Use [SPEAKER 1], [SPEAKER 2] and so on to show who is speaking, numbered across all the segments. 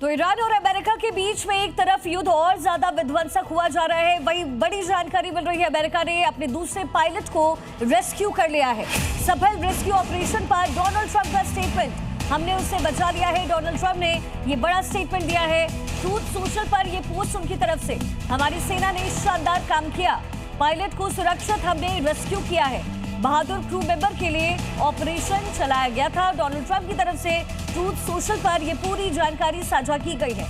[SPEAKER 1] तो ईरान और अमेरिका के बीच में एक तरफ युद्ध और ज्यादा विध्वंसक हुआ जा रहा है, वहीं बड़ी जानकारी मिल रही है अमेरिका ने अपने दूसरे पायलट को रेस्क्यू कर लिया है। सफल रेस्क्यू ऑपरेशन पर डोनाल्ड ट्रंप का स्टेटमेंट, हमने उसे बचा लिया है। डोनाल्ड ट्रंप ने ये बड़ा स्टेटमेंट दिया है ट्रूथ सोशल पर। ये पोस्ट उनकी तरफ से, हमारी सेना ने शानदार काम किया, पायलट को सुरक्षित हमने रेस्क्यू किया है, बहादुर क्रू मेंबर के लिए ऑपरेशन चलाया गया था। डोनाल्ड ट्रंप की तरफ से ट्रूथ सोशल पर यह पूरी जानकारी साझा की गई है।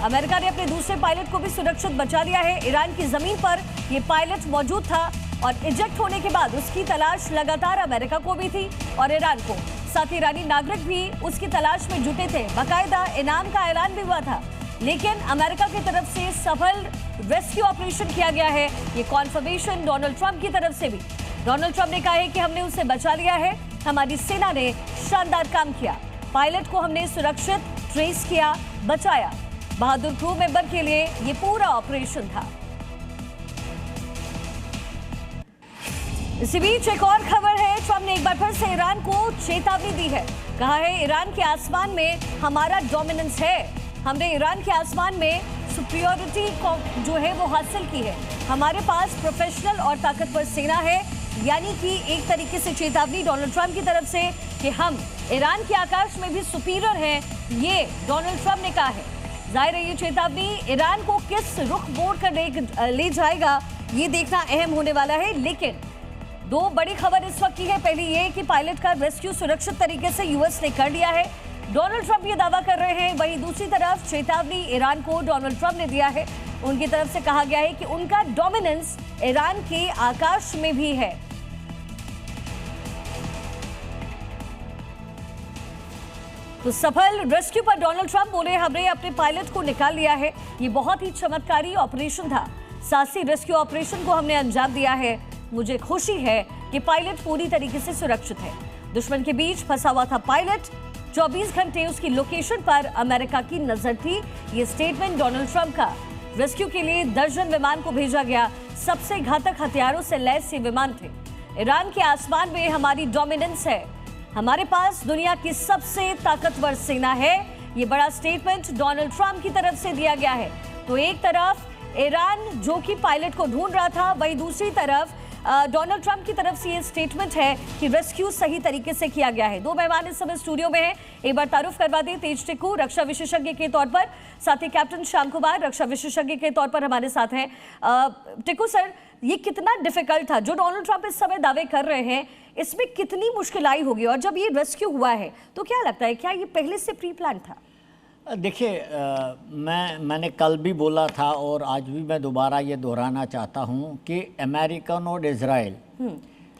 [SPEAKER 1] अमेरिका ने अपने दूसरे पायलट को भी सुरक्षित बचा लिया है। ईरान की जमीन पर यह पायलट मौजूद था और इजेक्ट होने के बाद उसकी तलाश लगातार अमेरिका को भी थी और ईरान को। साथ ही ईरानी नागरिक भी उसकी तलाश में जुटे थे, बाकायदा इनाम का ऐलान भी हुआ था। लेकिन अमेरिका की तरफ से सफल रेस्क्यू ऑपरेशन किया गया है, ये कॉन्फर्मेशन डोनाल्ड ट्रंप की तरफ से भी। डोनाल्ड ट्रंप ने कहा है कि हमने उसे बचा लिया है, हमारी सेना ने शानदार काम किया, पायलट को हमने सुरक्षित ट्रेस किया, बचाया, बहादुर क्रू मेंबर के लिए ये पूरा ऑपरेशन था। इसी बीच एक और खबर है, ट्रंप ने एक बार फिर से ईरान को चेतावनी दी है। कहा है ईरान के आसमान में हमारा डोमिनेंस है, हमने ईरान के आसमान में सुपीरियरिटी जो है वो हासिल की है, हमारे पास प्रोफेशनल और ताकतवर सेना है। यानी कि एक तरीके से चेतावनी डोनाल्ड ट्रंप की तरफ से कि हम ईरान के आकाश में भी सुपीरियर हैं, ये डोनाल्ड ट्रंप ने कहा है। जाहिर है ये चेतावनी ईरान को किस रुख मोड़ कर ले जाएगा ये देखना अहम होने वाला है। लेकिन दो बड़ी खबर इस वक्त की है, पहली ये कि पायलट का रेस्क्यू सुरक्षित तरीके से यूएस ने कर लिया है, डोनाल्ड ट्रंप ये दावा कर रहे हैं। वहीं दूसरी तरफ चेतावनी ईरान को डोनाल्ड ट्रंप ने दिया है, उनकी तरफ से कहा गया है कि उनका डोमिनेंस ईरान के आकाश में भी है। तो सफल रेस्क्यू पर डोनाल्ड ट्रंप बोले हमने अपने पायलट को निकाल लिया है, ये बहुत ही चमत्कारी ऑपरेशन था, साहसी रेस्क्यू ऑपरेशन को हमने अंजाम दिया है, मुझे खुशी है कि पायलट पूरी तरीके से सुरक्षित है। दुश्मन के बीच फंसा हुआ था पायलट, 24 घंटे उसकी लोकेशन पर अमेरिका की नजर थी। ये स्टेटमेंट डोनाल्ड ट्रंप का। रेस्क्यू के लिए दर्जन विमान को भेजा गया, सबसे घातक हथियारों से लैस ये विमान थे। ईरान के आसमान में हमारी डोमिनेंस है, हमारे पास दुनिया की सबसे ताकतवर सेना है। ये बड़ा स्टेटमेंट डोनाल्ड ट्रंप की तरफ से दिया गया है। तो एक तरफ ईरान जो कि पायलट को ढूंढ रहा था, वहीं दूसरी तरफ डोनाल्ड ट्रंप की तरफ से ये स्टेटमेंट है कि रेस्क्यू सही तरीके से किया गया है। दो मेहमान इस समय स्टूडियो में हैं, एक बार तारुफ करवा दें। तेज टिक्कू रक्षा विशेषज्ञ के तौर पर, साथ ही कैप्टन श्याम कुमार रक्षा विशेषज्ञ के तौर पर हमारे साथ हैं। टिक्कू सर, ये कितना डिफिकल्ट था जो डोनाल्ड ट्रंप इस समय दावे कर रहे हैं, इसमें कितनी मुश्किल आई होगी, और जब ये रेस्क्यू हुआ है तो क्या लगता है, क्या ये पहले से प्री प्लान था?
[SPEAKER 2] देखिए, मैंने कल भी बोला था और आज भी मैं दोबारा ये दोहराना चाहता हूँ कि अमेरिकन और इजराइल,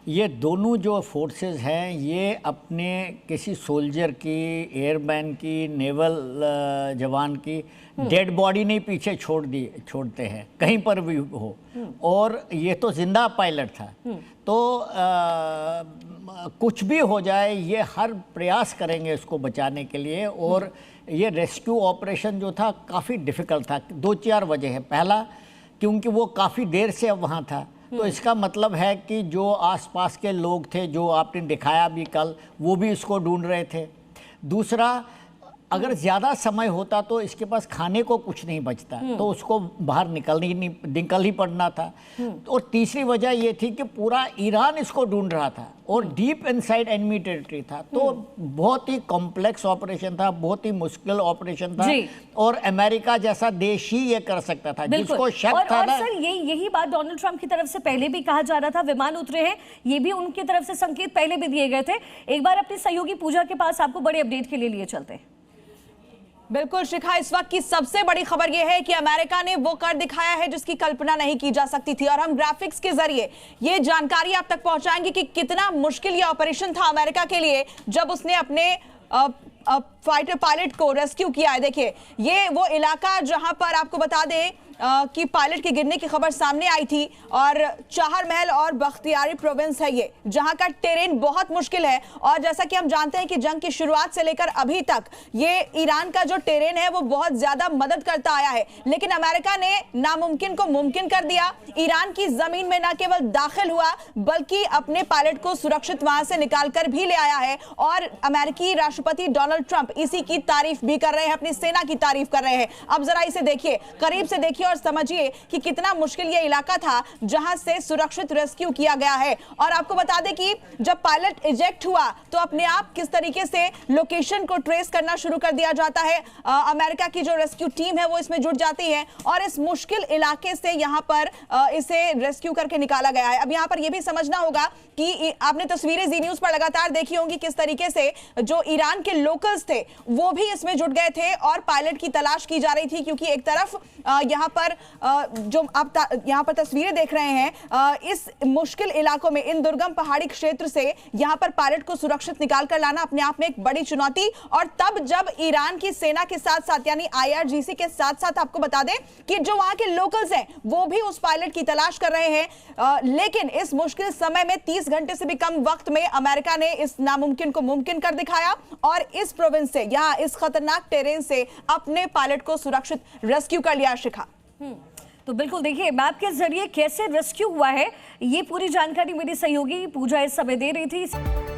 [SPEAKER 2] ये दोनों जो फोर्सेस हैं, ये अपने किसी सोल्जर की, एयरमैन की, नेवल जवान की डेड बॉडी नहीं पीछे छोड़ते हैं, कहीं पर भी हो। और ये तो जिंदा पायलट था, तो कुछ भी हो जाए ये हर प्रयास करेंगे इसको बचाने के लिए। और ये रेस्क्यू ऑपरेशन जो था काफ़ी डिफ़िकल्ट था, 2-4 वजह है। पहला, क्योंकि वो काफ़ी देर से अब वहाँ था, तो इसका मतलब है कि जो आसपास के लोग थे, जो आपने दिखाया भी कल, वो भी इसको ढूंढ रहे थे। दूसरा, अगर ज़्यादा समय होता तो इसके पास खाने को कुछ नहीं बचता, तो उसको बाहर निकल ही पड़ना था। और तीसरी वजह ये थी कि पूरा ईरान इसको ढूंढ रहा था और डीप इनसाइड एनिमी टेरिटरी था, तो बहुत ही कॉम्प्लेक्स ऑपरेशन था, बहुत ही मुश्किल ऑपरेशन था। और अमेरिका जैसा देश ही ये कर सकता था, जिसको शक था ना।
[SPEAKER 1] सर, यही बात डोनाल्ड ट्रंप की तरफ से पहले भी कहा जा रहा था, विमान उतरे हैं, ये भी उनकी तरफ से संकेत पहले भी दिए गए थे। एक बार अपनी सहयोगी पूजा के पास आपको बड़े अपडेट के लिए चलते हैं।
[SPEAKER 3] बिल्कुल शिखा, इस वक्त की सबसे बड़ी खबर यह है कि अमेरिका ने वो कर दिखाया है जिसकी कल्पना नहीं की जा सकती थी, और हम ग्राफिक्स के जरिए ये जानकारी आप तक पहुंचाएंगे कि कितना मुश्किल ये ऑपरेशन था अमेरिका के लिए जब उसने अपने फाइटर पायलट को रेस्क्यू किया है। देखिए, ये वो इलाका जहां पर आपको बता दें कि पायलट के गिरने की खबर सामने आई थी। और चाहर महल और बख्तियारी प्रोविंस है ये, जहां का टेरेन बहुत मुश्किल है। और जैसा कि हम जानते हैं कि जंग की शुरुआत से लेकर अभी तक ये ईरान का जो टेरेन है वो बहुत ज्यादा मदद करता आया है, लेकिन अमेरिका ने नामुमकिन को मुमकिन कर दिया। ईरान की जमीन में न केवल दाखिल हुआ बल्कि अपने पायलट को सुरक्षित वहां से निकालकर भी ले आया है। और अमेरिकी राष्ट्रपति डोनाल्ड ट्रंप इसी की तारीफ भी कर रहे हैं, अपनी सेना की तारीफ कर रहे हैं। अब जरा इसे देखिए, करीब से देखिए और समझिए कि कितना मुश्किल ये इलाका था जहां से सुरक्षित रेस्क्यू किया गया है। और आपको बता दें कि जब पायलट इजेक्ट हुआ तो अपने आप किस तरीके से लोकेशन को ट्रेस करना शुरू कर दिया जाता है। अमेरिका की जो रेस्क्यू टीम है वो इसमें जुट जाती है और इस मुश्किल इलाके से यहां पर इसे रेस्क्यू करके निकाला गया है। अब यहां पर यह भी समझना होगा कि आपने तस्वीरें जी न्यूज पर लगातार देखी होंगी किस तरीके से जो ईरान के लोकल्स थे वो भी इसमें जुट गए थे और पायलट की तलाश की जा रही थी। क्योंकि एक तरफ यहां पर जो आप यहां पर तस्वीरें देख रहे हैं, इस मुश्किल इलाकों में, इन दुर्गम पहाड़ी क्षेत्र से यहां पर पायलट को सुरक्षित निकाल कर लाना अपने आप में एक बड़ी चुनौती। और तब जब ईरान की सेना के साथ साथ यानी IRGC के साथ साथ आपको बता दें कि जो वहां के लोकल्स हैं वो भी उस पायलट की तलाश कर रहे हैं। लेकिन इस मुश्किल समय में 30 घंटे से भी कम वक्त में अमेरिका ने इस नामुमकिन को मुमकिन कर दिखाया और इस प्रोविंस से, यहां इस खतरनाक टेरेन से अपने पायलट को सुरक्षित रेस्क्यू कर लिया। शिखा,
[SPEAKER 1] तो बिल्कुल देखिए मैप के जरिए कैसे रेस्क्यू हुआ है, ये पूरी जानकारी मेरी सहयोगी पूजा इस समय दे रही थी।